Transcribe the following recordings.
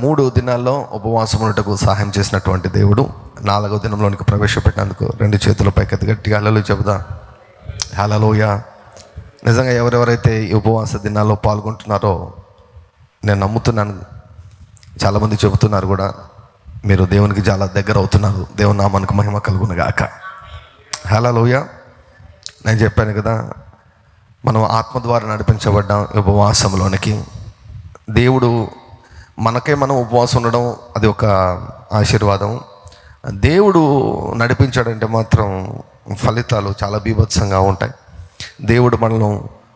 3 దినాల్లో ఉపవాసం ఉండటకు సహాయం చేసినటువంటి దేవుడు 4వ దినంలోనికి ప్రవేశపెట్టినందుకు 2 చేతుల పైకెత్తి గట్టిగా హల్లెలూయా చెబుదా. హల్లెలూయా. నిజంగా ఎవరెవరైతే ఈ ఉపవాస దినాల్లో పాల్గొంటున్నారో నేను నమ్ముతున్నాను, చాలామంది చెబుతున్నారు కూడా, మీరు దేవునికి చాలా దగ్గర అవుతున్నారు. దేవుని నామానికి మహిమ కలుగును గాక. హల్లెలూయా. నేను చెప్పాను కదా, మనం ఆత్మ ద్వారా నడిపించబడ్డాం ఉపవాసంలోనికి. దేవుడు మనకే మనం ఉపవాసం ఉండడం అది ఒక ఆశీర్వాదం. దేవుడు నడిపించాడంటే మాత్రం ఫలితాలు చాలా బీభత్సంగా ఉంటాయి. దేవుడు మనల్ని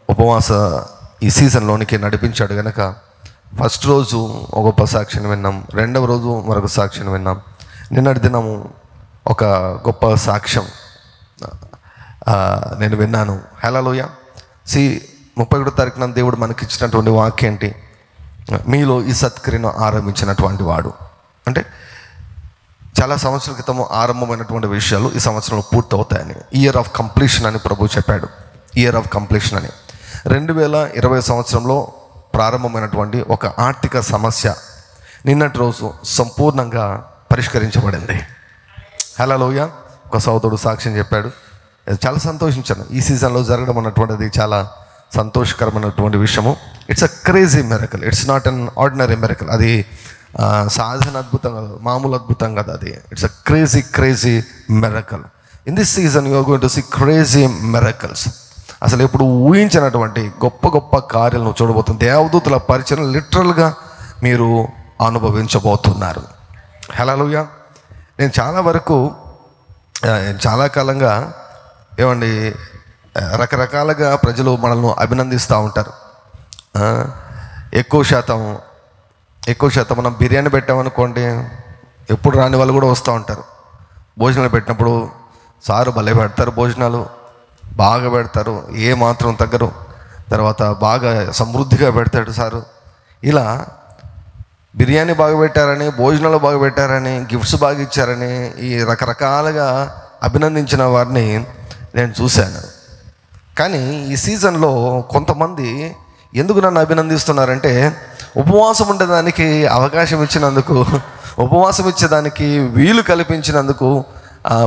ఉపవాస ఈ సీజన్లోనికి నడిపించాడు కనుక ఫస్ట్ రోజు ఒక గొప్ప సాక్ష్యం విన్నాం, 2వ రోజు మరొక సాక్ష్యం విన్నాం, నిన్నటి దినము ఒక గొప్ప సాక్ష్యం నేను విన్నాను. హల్లెలూయా. 31వ తారీఖున దేవుడు మనకి ఇచ్చినటువంటి వాక్యం ఏంటి? మీలో ఈ సత్క్రియను ఆరంభించినటువంటి వాడు. అంటే చాలా సంవత్సరాల క్రితం ఆరంభమైనటువంటి విషయాలు ఈ సంవత్సరంలో పూర్తవుతాయని, ఇయర్ ఆఫ్ కంప్లీషన్ అని ప్రభు చెప్పాడు. ఇయర్ ఆఫ్ కంప్లీషన్ అని 2020 సంవత్సరంలో ప్రారంభమైనటువంటి ఒక ఆర్థిక సమస్య నిన్నటి రోజు సంపూర్ణంగా పరిష్కరించబడింది. హల్లెలూయా. ఒక సోదరుడు సాక్ష్యం చెప్పాడు, చాలా సంతోషించాను. ఈ సీజన్లో జరగడం అన్నటువంటిది చాలా సంతోషకరమైనటువంటి విషయము. It's a crazy miracle, it's not an ordinary miracle. అది సాధారణ అద్భుతం కాదు, మామూలు అద్భుతం కదా అది. It's a crazy miracle. In this season you are going to see crazy miracles. అసలు ఎప్పుడు ఊహించినటువంటి గొప్ప గొప్ప కార్యాలను చూడబోతుంది. దేవదూతల పరిచయం లిటరల్గా మీరు అనుభవించబోతున్నారు. హల్లెలూయా. నేను చాలా కాలంగా ఏమండి రకరకాలుగా ప్రజలు మనల్ని అభినందిస్తూ ఉంటారు. ఎక్కువ శాతం మనం బిర్యానీ పెట్టామనుకోండి, ఎప్పుడు రాని వాళ్ళు కూడా వస్తూ ఉంటారు. భోజనాలు పెట్టినప్పుడు సారు భలే పెడతారు, భోజనాలు బాగా పెడతారు, ఏ మాత్రం తగ్గరు, తర్వాత బాగా సమృద్ధిగా పెడతాడు సారు. ఇలా బిర్యానీ బాగా పెట్టారని, భోజనాలు బాగా పెట్టారని, గిఫ్ట్స్ బాగా ఇచ్చారని ఈ రకరకాలుగా అభినందించిన వారిని నేను చూశాను. కానీ ఈ సీజన్లో కొంతమంది ఎందుకు నన్ను అభినందిస్తున్నారంటే, ఉపవాసం ఉండేదానికి అవకాశం ఇచ్చినందుకు, ఉపవాసం ఇచ్చేదానికి వీలు కల్పించినందుకు,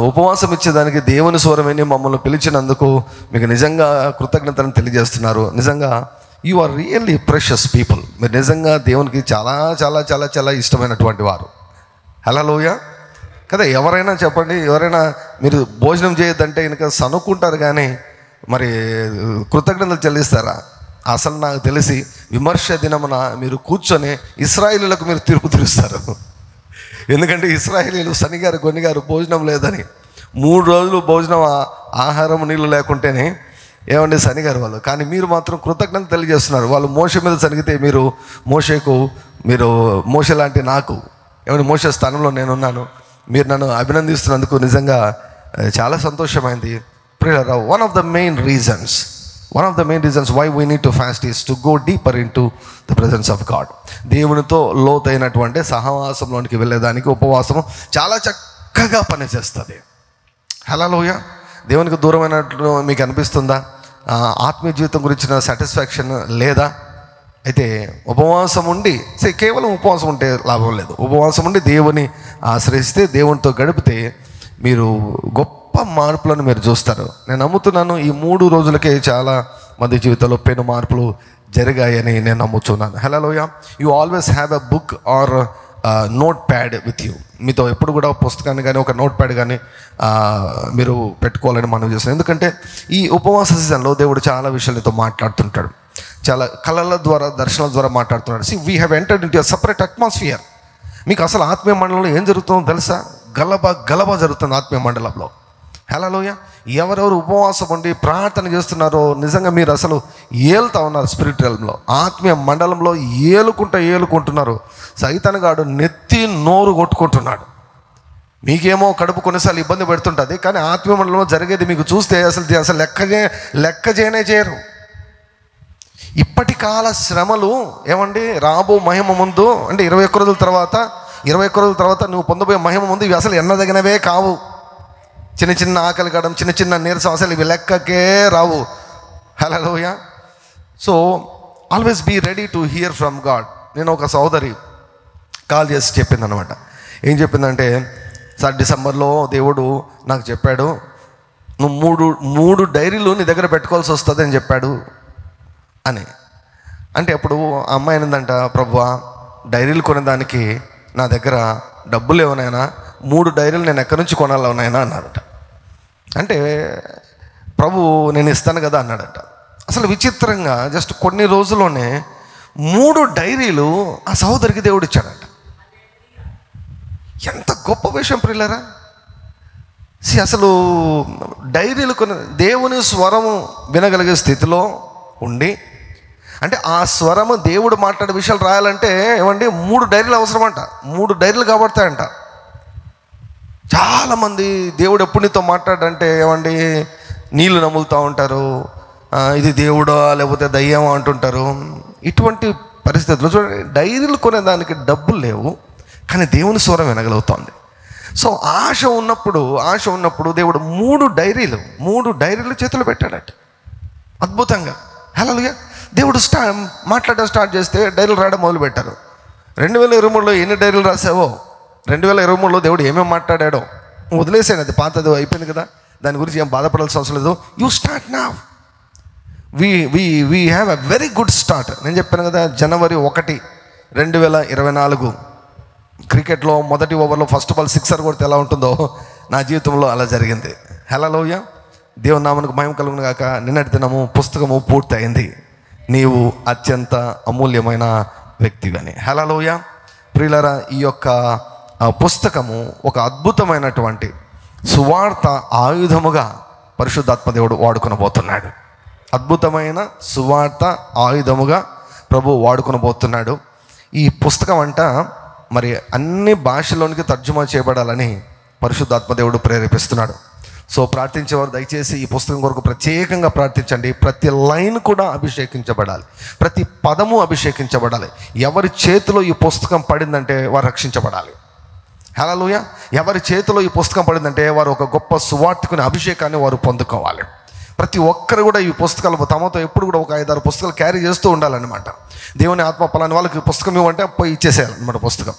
ఉపవాసం ఇచ్చేదానికి దేవుని స్వరమని మమ్మల్ని పిలిచినందుకు మీకు నిజంగా కృతజ్ఞతలను తెలియజేస్తున్నారు. నిజంగా you are really precious people. మీరు నిజంగా దేవునికి చాలా చాలా చాలా చాలా ఇష్టమైనటువంటి వారు. హల్లెలూయా కదా. ఎవరైనా చెప్పండి, ఎవరైనా మీరు భోజనం చేయొద్దంటే కనుక సనుక్కుంటారు, కానీ మరి కృతజ్ఞతలు చెల్లిస్తారా? అసలు నాకు తెలిసి విమర్శ దినమున మీరు కూర్చొని ఇశ్రాయేలీయులకు మీరు తీర్పు తీరుస్తారు. ఎందుకంటే ఇశ్రాయేలీయులు శనిగారు గొనిగారు భోజనం లేదని 3 రోజులు భోజనం ఆహారం నీళ్ళు లేకుంటేనే ఏమండి శనిగారు వాళ్ళు. కానీ మీరు మాత్రం కృతజ్ఞత తెలియజేస్తున్నారు. వాళ్ళు మోషే మీద సనిగితే మీరు మోషే లాంటి నాకు ఏమంటే మోషే స్థానంలో నేనున్నాను, మీరు నన్ను అభినందిస్తున్నందుకు నిజంగా చాలా సంతోషమైంది. ప్రియులారా, one of the main reasons why we need to fast is to go deeper into the presence of God. దేవునితో లోతైనటువంటి సహవాసంలోనికి వెళ్ళేదానికి ఉపవాసము చాలా చక్కగా పనిచేస్తుంది. హల్లెలూయా. దేవునికి దూరమైనట్లు మీకు అనిపిస్తుందా? ఆత్మీయ జీవితం గురించిన సాటిస్ఫాక్షన్ లేదా? అయితే ఉపవాసం ఉండి కేవలం ఉపవాసం ఉంటే లాభం లేదు. ఉపవాసం ఉండి దేవుని ఆశ్రయిస్తే, దేవునితో గడిపితే మీరు గొప్ప మార్పులను మీరు చూస్తారు. నేను నమ్ముతున్నాను ఈ 3 రోజులకే చాలా మంది జీవితంలో పెను మార్పులు జరిగాయని నేను నమ్ముతున్నాను. Hallelujah. You always have a book or notepad with you. మీతో ఎప్పుడు కూడా పుస్తకాన్ని కానీ ఒక నోట్ ప్యాడ్ కానీ మీరు పెట్టుకోవాలని మనం చేస్తున్నాం. ఎందుకంటే ఈ ఉపవాస సీజన్లో దేవుడు చాలా విషయాలతో మాట్లాడుతుంటాడు, చాలా కళల ద్వారా దర్శనాల ద్వారా మాట్లాడుతున్నాడు. We have entered into a separate atmosphere. మీకు అసలు ఆత్మీయ మండలంలో ఏం జరుగుతుందో తెలుసా? గలబా జరుగుతుంది ఆత్మీయ మండలంలో. హల్లెలూయా. ఎవరెవరు ఉపవాసం ఉండి ప్రార్థన చేస్తున్నారో నిజంగా మీరు అసలు ఏలుతా ఉన్నారు. స్పిరిట్ realmలో, ఆత్మీయ మండలంలో ఏలుకుంటున్నారు. సైతానుగాడు నెత్తి నోరు కొట్టుకుంటున్నాడు. మీకేమో కడుపు కొన్నిసార్లు ఇబ్బంది పెడుతుంటుంది, కానీ ఆత్మీయ మండలంలో జరిగేది మీకు చూస్తే అసలు లెక్క చేయరు. ఇప్పటి కాల శ్రమలు ఏమండి రాబో మహిమ ముందు అంటే 21 రోజుల తర్వాత నువ్వు పొందబోయే మహిమ ముందు ఇవి అసలు ఎన్నదగినవే కావు. చిన్న ఆకలి కావడం, చిన్న నీరసం, అసలు ఇవి లెక్కకే రావు. Hallelujah. So always be ready to hear from God. నేను ఒక సోదరి కాల్ చేసి చెప్పింది అనమాట. ఏం చెప్పిందంటే, సార్ డిసెంబర్లో దేవుడు నాకు చెప్పాడు, నువ్వు మూడు డైరీలు నీ దగ్గర పెట్టుకోవాల్సి వస్తుంది అని చెప్పాడు అని. అంటే అప్పుడు ఆ అమ్మాయి ఏంటంట, ప్రభువా డైరీలు కొనేదానికి నా దగ్గర డబ్బులు ఏమన్నాయినా, 3 డైరీలు నేను ఎక్కడి నుంచి కొనాలి ఉన్నాయనా అన్నాడట. అంటే ప్రభు నేను ఇస్తాను కదా అన్నాడట. అసలు విచిత్రంగా జస్ట్ కొన్ని రోజుల్లోనే 3 డైరీలు ఆ సహోదరికి దేవుడు ఇచ్చాడట. ఎంత గొప్ప విషయం ప్రియులారా. అసలు డైరీలు కొన్ని దేవుని స్వరము వినగలిగే స్థితిలో ఉండి, అంటే ఆ స్వరము దేవుడు మాట్లాడే విషయాలు రాయాలంటే ఏమండి 3 డైరీలు అవసరమంట. 3 డైరీలు కాబడతాయంట. చాలామంది దేవుడు ఎప్పుడు నీతో మాట్లాడంటే ఏమండి నీళ్ళు నములుతూ ఉంటారు, ఇది దేవుడా లేకపోతే దయ్యమా అంటుంటారు. ఇటువంటి పరిస్థితుల్లో చూడండి, డైరీలు కొనేదానికి డబ్బులు లేవు, కానీ దేవుని స్వరం వినగలుగుతోంది. సో ఆశ ఉన్నప్పుడు దేవుడు 3 డైరీలు చేతులు పెట్టాడట. అద్భుతంగా. హల్లెలూయా. దేవుడు మాట్లాడడం స్టార్ట్ చేస్తే డైరీలు రాయడం మొదలుపెట్టారు. 2023లో ఎన్ని డైరీలు రాసావో, 2023లో దేవుడు ఏమేమి మాట్లాడాడో వదిలేసాను, అది పాతది అయిపోయింది కదా, దాని గురించి ఏం బాధపడాల్సిన అవసరం లేదు. You start now. We have a very good start. నేను చెప్పాను కదా, జనవరి 1, 2024 క్రికెట్లో మొదటి ఓవర్లో ఫస్ట్ బాల్ 6 కొడితే ఎలా ఉంటుందో నా జీవితంలో అలా జరిగింది. హల్లెలూయా. దేవుని నామమునకు మహిమ కలుగును గాక. నిన్నటి దినము పుస్తకము పూర్తి అయింది, నీవు అత్యంత అమూల్యమైన వ్యక్తివని. హల్లెలూయా. ప్రియులారా, ఈ యొక్క పుస్తకము ఒక అద్భుతమైనటువంటి సువార్త ఆయుధముగా పరిశుద్ధాత్మ దేవుడు వాడుకొనబోతున్నాడు. అద్భుతమైన సువార్త ఆయుధముగా ప్రభు వాడుకొనబోతున్నాడు. ఈ పుస్తకం అంట మరి అన్ని భాషల్లోనికి తర్జుమా చేయబడాలని పరిశుద్ధాత్మ దేవుడు ప్రేరేపిస్తున్నాడు. సో ప్రార్థించేవారు దయచేసి ఈ పుస్తకం కొరకు ప్రత్యేకంగా ప్రార్థించండి. ప్రతి లైన్ కూడా అభిషేకించబడాలి, ప్రతి పదము అభిషేకించబడాలి. ఎవరి చేతిలో ఈ పుస్తకం పడిందంటే వారు రక్షించబడాలి. హల్లెలూయా. ఎవరి చేతిలో ఈ పుస్తకం పడిందంటే వారు ఒక గొప్ప సువార్తికుని అభిషేకాన్ని వారు పొందుకోవాలి. ప్రతి ఒక్కరు కూడా ఈ పుస్తకాలు తమతో ఎప్పుడు కూడా ఒక 5-6 పుస్తకాలు క్యారీ చేస్తూ ఉండాలన్నమాట. దేవుని ఆత్మ పలాని వాళ్ళకి పుస్తకం ఇవ్వంటే పోయి ఇచ్చేసేయాలన్నమాట పుస్తకం.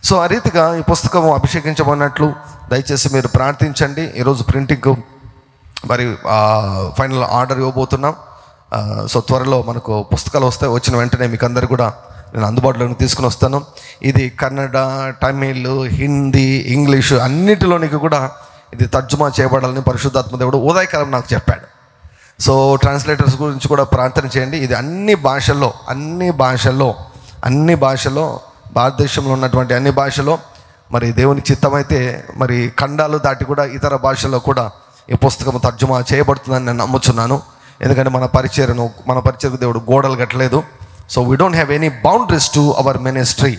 సో ఆ రీతిగా ఈ పుస్తకం అభిషేకించబడినట్లు దయచేసి మీరు ప్రార్థించండి. ఈరోజు ప్రింటింగ్ మరి ఫైనల్ ఆర్డర్ ఇవ్వబోతున్నాం. సో త్వరలో మనకు పుస్తకాలు వస్తాయి. వచ్చిన వెంటనే మీకు అందరు కూడా నేను అందుబాటులోకి తీసుకుని వస్తాను. ఇది కన్నడ, తమిళ్, హిందీ, ఇంగ్లీషు అన్నిటిలోనికి కూడా ఇది తర్జుమా చేయబడాలని పరిశుద్ధాత్మ దేవుడు ఉదయకాలం నాకు చెప్పాడు. సో ట్రాన్స్లేటర్స్ గురించి కూడా ప్రార్థన చేయండి. ఇది అన్ని భాషల్లో భారతదేశంలో ఉన్నటువంటి అన్ని భాషలో మరి దేవుని చిత్తమైతే మరి ఖండాలు దాటి కూడా ఇతర భాషల్లో కూడా ఈ పుస్తకం తర్జుమా చేయబడుతుందని నేను నమ్ముచున్నాను. ఎందుకంటే మన పరిచయకు దేవుడు గోడలు కట్టలేదు. So we don't have any boundaries to our ministry.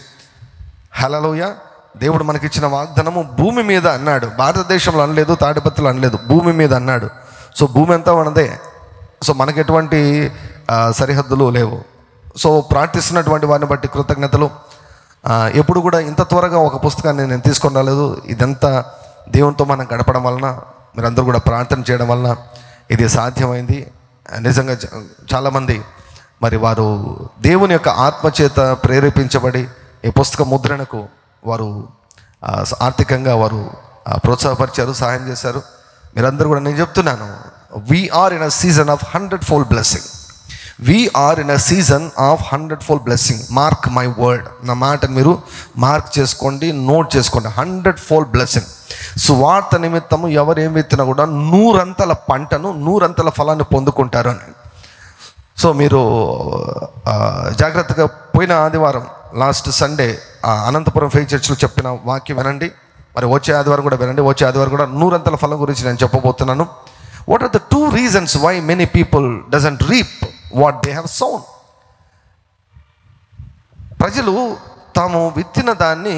Hallelujah. దేవుడు మనకిచ్చిన వాగ్దానము భూమి మీద అన్నాడు, భారతదేశంలో అనలేదు, తాడిపత్రులు అనలేదు, భూమి మీద అన్నాడు. సో భూమి అంతా మనదే. సో మనకు ఎటువంటి సరిహద్దులు లేవు. సో ప్రార్థిస్తున్నటువంటి వారిని బట్టి కృతజ్ఞతలు. ఎప్పుడు కూడా ఇంత త్వరగా ఒక పుస్తకాన్ని నేను తీసుకొని రాలేదు. ఇదంతా దేవునితో మనం గడపడం వలన, మీరందరూ కూడా ప్రార్థన చేయడం వలన ఇది సాధ్యమైంది. నిజంగా చాలామంది మరి వారు దేవుని యొక్క ఆత్మచేత ప్రేరేపించబడి ఈ పుస్తక ముద్రణకు వారు ఆర్థికంగా వారు ప్రోత్సాహపరిచారు, సహాయం చేశారు. మీరందరూ కూడా నేను చెప్తున్నాను, we're in a season of 100-fold blessing. We're in a season of 100-fold blessing. Mark my word. నా మాటను మీరు మార్క్ చేసుకోండి, నోట్ చేసుకోండి. 100-fold blessing. సువార్త నిమిత్తము ఎవరేం విత్తినా కూడా 100 పంటను, 100 ఫలాన్ని పొందుకుంటారు అని. సో మీరు జాగ్రత్తగా పోయిన ఆదివారం లాస్ట్ సండే అనంతపురం ఫెయిత్ చర్చ్లో చెప్పిన వాక్యం వినండి. మరి వచ్చే ఆదివారం కూడా వినండి. వచ్చే ఆదివారం కూడా 100 ఫలం గురించి నేను చెప్పబోతున్నాను. What are the 2 reasons why many people doesn't reap what they have sown? ప్రజలు తాము విత్తిన దాన్ని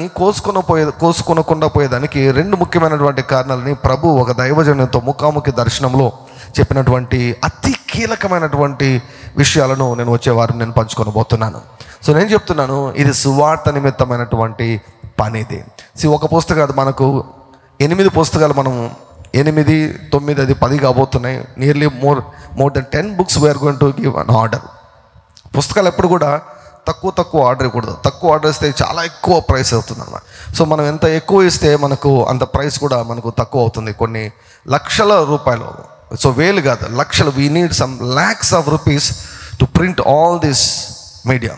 కోసుకొనకుండా పోయేదానికి 2 ముఖ్యమైనటువంటి కారణాలని ప్రభు ఒక దైవజనునితో ముఖాముఖి దర్శనంలో చెప్పినటువంటి అతి కీలకమైనటువంటి విషయాలను నేను వచ్చే వారం నేను పంచుకొనబోతున్నాను. సో నేను చెప్తున్నాను, ఇది సువార్త నిమిత్తమైనటువంటి పని. ఇది ఒక పుస్తకం కాదు, మనకు 8 పుస్తకాలు, మనం 8, 9, అది 10 కాబోతున్నాయి. Nearly more then 10 books we're going to give an order. పుస్తకాలు ఎప్పుడు కూడా తక్కువ ఆర్డర్ ఇవ్వకూడదు. తక్కువ ఆర్డర్ ఇస్తే చాలా ఎక్కువ ప్రైస్ అవుతుంది అన్నమాట. సో మనం ఎంత ఎక్కువ ఇస్తే మనకు అంత ప్రైస్ కూడా మనకు తక్కువ అవుతుంది, కొన్ని లక్షల రూపాయలు. సో వేలు కాదు, లక్షలు. We need some lakhs of rupees to print all this media.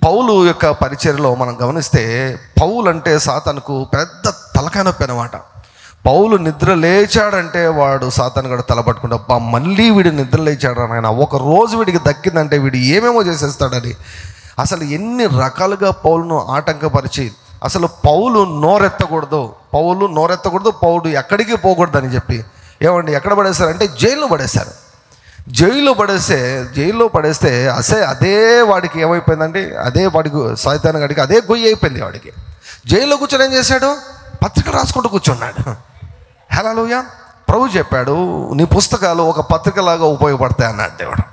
పౌలు యొక్క పరిచర్యలో మనం గమనిస్తే, పౌలు అంటే సాతానుకు పెద్ద తలకాయ నొప్పి అనమాట. పౌలు నిద్ర లేచాడంటే వాడు సాతాను గడ తలపట్టుకుంటా, మళ్ళీ వీడు నిద్ర లేచాడు ఆయన, ఒక రోజు వీడికి దక్కిందంటే వీడు ఏమేమో చేసేస్తాడని అసలు ఎన్ని రకాలుగా పౌలును ఆటంకపరిచి, అసలు పౌలు నోరెత్తకూడదు, పౌలు ఎక్కడికి పోకూడదని చెప్పి ఏమండి ఎక్కడ పడేస్తారంటే జైల్లో పడేశారు. జైల్లో పడేస్తే అదే వాడికి ఏమైపోయిందంటే, అదే వాడికి సాతాను గడికి అదే గొయ్యి అయిపోయింది వాడికి. జైల్లో కూర్చొని ఏం చేశాడు? పత్రికలు రాసుకుంటూ కూర్చున్నాడు. హల్లెలూయా. ప్రభు చెప్పాడు, నీ పుస్తకాలు ఒక పత్రికలాగా ఉపయోగపడతాయి అన్నాడు దేవుడు.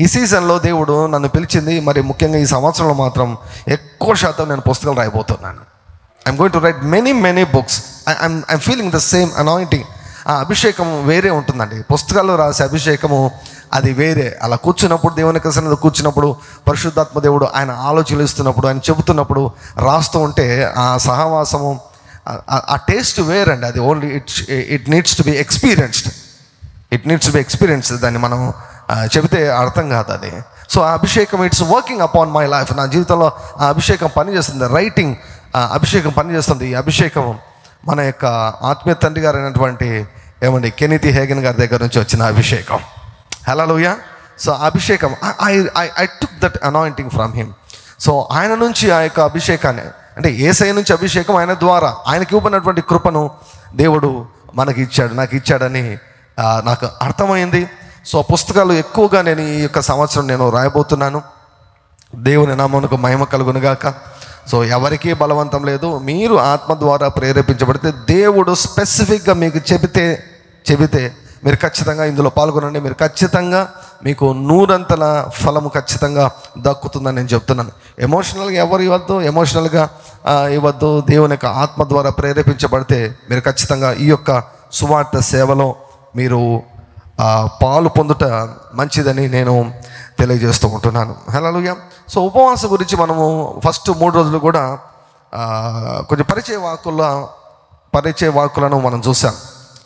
ఈ సీజన్లో దేవుడు నన్ను పిలిచింది, మరి ముఖ్యంగా ఈ సంవత్సరంలో మాత్రం ఎక్కువ శాతం నేను పుస్తకాలు రాయబోతున్నాను. I'm going to write many books. I'm feeling the same anointing. ఆ అభిషేకం వేరే ఉంటుందండి. పుస్తకాల్లో రాసే అభిషేకము అది వేరే. అలా కూర్చున్నప్పుడు, దేవుని సన్నిధిలో కూర్చున్నప్పుడు, పరిశుద్ధాత్మ దేవుడు ఆయన ఆలోచనలు ఇస్తున్నప్పుడు, ఆయన చెబుతున్నప్పుడు రాస్తూ ఉంటే ఆ సహవాసము, ఆ టేస్ట్ వేరండి. అది only it needs to be experienced. దాన్ని మనం చెబితే అర్థం కాదు అది. సో ఆ అభిషేకం it's working upon my life. నా జీవితంలో ఆ అభిషేకం పనిచేస్తుంది. రైటింగ్ అభిషేకం పనిచేస్తుంది. ఈ అభిషేకం మన యొక్క ఆత్మీయ తండ్రి గారు అయినటువంటి కెనీతీ హేగన్ గారి దగ్గర నుంచి వచ్చిన అభిషేకం. హల్లెలూయా. సో అభిషేకం I took that anointing from him. So ఆయన నుంచి ఆ యొక్క అభిషేకాన్ని, అంటే యేసయ్య నుంచి అభిషేకం, ఆయన ద్వారా ఆయనకి ఇవ్వబడినటువంటి కృపను దేవుడు మనకి ఇచ్చాడు, నాకు ఇచ్చాడని నాకు అర్థమైంది. సో పుస్తకాలు ఎక్కువగా నేను ఈ యొక్క సంవత్సరం నేను రాయబోతున్నాను. దేవుని నామమునకు మహిమ కలుగునుగాక. సో ఎవరికీ బలవంతం లేదు. మీరు ఆత్మ ద్వారా ప్రేరేపించబడితే, దేవుడు స్పెసిఫిక్గా మీకు చెబితే మీరు ఖచ్చితంగా ఇందులో పాల్గొనండి. మీరు ఖచ్చితంగా మీకు 100 ఫలము ఖచ్చితంగా దక్కుతుందని నేను చెప్తున్నాను. ఎమోషనల్గా ఎవరు ఇవ్వద్దు. దేవుని యొక్క ఆత్మ ద్వారా ప్రేరేపించబడితే మీరు ఖచ్చితంగా ఈ యొక్క సువార్త సేవలో మీరు పాలు పొందుట మంచిదని నేను తెలియజేస్తూ ఉంటున్నాను. హల్లెలూయా. సో ఉపవాసం గురించి మనము ఫస్ట్ 3 రోజులు కూడా కొంచెం పరిచయ వాక్కులను మనం చూసాం.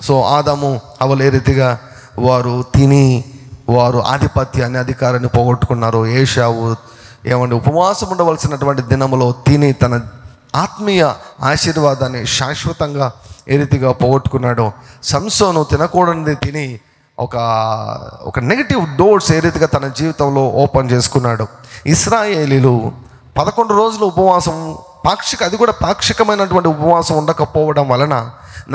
సో ఆదాము హవ్వలు ఏ రీతిగా వారు ఆధిపత్యాన్ని, అధికారాన్ని పోగొట్టుకున్నారు. ఏశావు ఉపవాసం ఉండవలసినటువంటి దినములో తిని తన ఆత్మీయ ఆశీర్వాదాన్ని శాశ్వతంగా ఏ రీతిగా పోగొట్టుకున్నాడో, సంసోను తినకూడనిది తిని ఒక నెగిటివ్ డోర్స్ ఏ రీతిగా తన జీవితంలో ఓపెన్ చేసుకున్నాడు. ఇశ్రాయేలీలు 11 రోజులు ఉపవాసం, అది కూడా పాక్షికమైనటువంటి ఉపవాసం ఉండకపోవడం వలన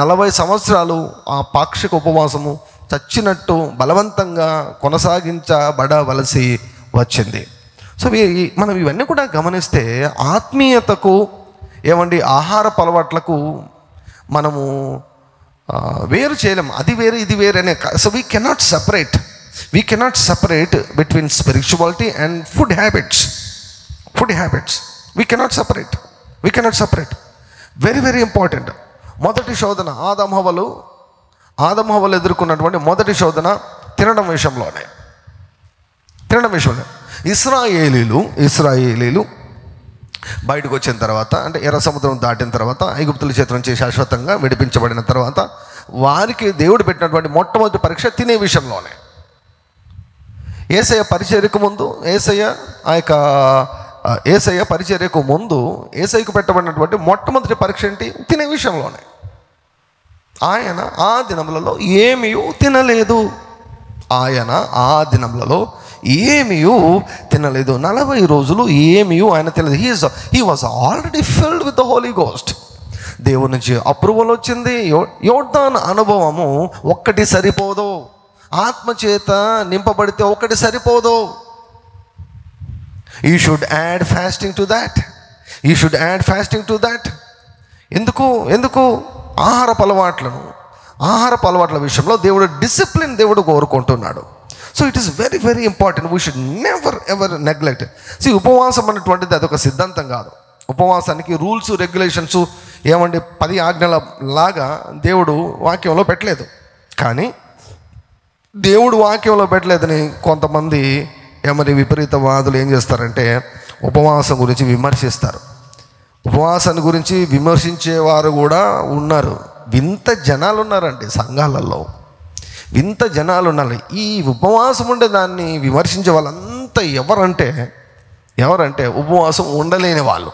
40 సంవత్సరాలు ఆ పాక్షిక ఉపవాసము చచ్చినట్టు బలవంతంగా కొనసాగించబడవలసి వచ్చింది. సో మనం ఇవన్నీ కూడా గమనిస్తే ఆత్మీయతకు ఆహారపు అలవాట్లకు మనము వేరు చేయలేం. అది వేరే ఇది వేరే అనే. So we cannot separate between spirituality and food habits. We cannot separate. Very very important. మొదటి శోధన ఆదాము హవ్వలు ఎదుర్కొన్నటువంటి మొదటి శోధన తినడం విషయంలోనే. ఇశ్రాయేలీలు బయటకు వచ్చిన తర్వాత, అంటే ఎర్ర సముద్రం దాటిన తర్వాత, ఐగుప్తుల చేతి నుంచి శాశ్వతంగా విడిపించబడిన తర్వాత, వారికి దేవుడు పెట్టినటువంటి మొట్టమొదటి పరీక్ష తినే విషయంలోనే. యేసయ్య పరిచర్యకు ముందు యేసయ్యకు పెట్టబడినటువంటి మొట్టమొదటి పరీక్ష ఏంటి? తినే విషయంలోనే. ఆయన ఆ దినములలో ఏమీ తినలేదు. 40 రోజులు ఏమీ ఆయన తినలేదు. He was already filled with the holy ghost. దేవుడి నుంచి అప్రూవల్ వచ్చింది. యోర్దాను అనుభవము ఒక్కటి సరిపోదు. ఆత్మచేత నింపబడితే ఒక్కటి సరిపోదు. You should add fasting to that. ఎందుకు ఆహారపు అలవాట్ల విషయంలో దేవుడు కోరుకుంటున్నాడు. So it is very very important. We should never ever neglect. ఉపవాసం అనేటువంటిది అదొక సిద్ధాంతం కాదు. ఉపవాసానికి రూల్స్, రెగ్యులేషన్స్ 10 ఆజ్ఞల లాగా దేవుడు వాక్యంలో పెట్టలేదు. కానీ దేవుడు వాక్యంలో పెట్టలేదని కొంతమంది మరి విపరీతవాదులు ఏం చేస్తారంటే ఉపవాసం గురించి విమర్శిస్తారు. ఉపవాసాన్ని గురించి విమర్శించేవారు కూడా ఉన్నారు. వింత జనాలు ఉన్నారండి సంఘాలలో, వింత జనాలు ఉన్నారు. ఈ ఉపవాసం ఉండే దాన్ని విమర్శించే వాళ్ళంతా ఎవరంటే ఉపవాసం ఉండలేని వాళ్ళు.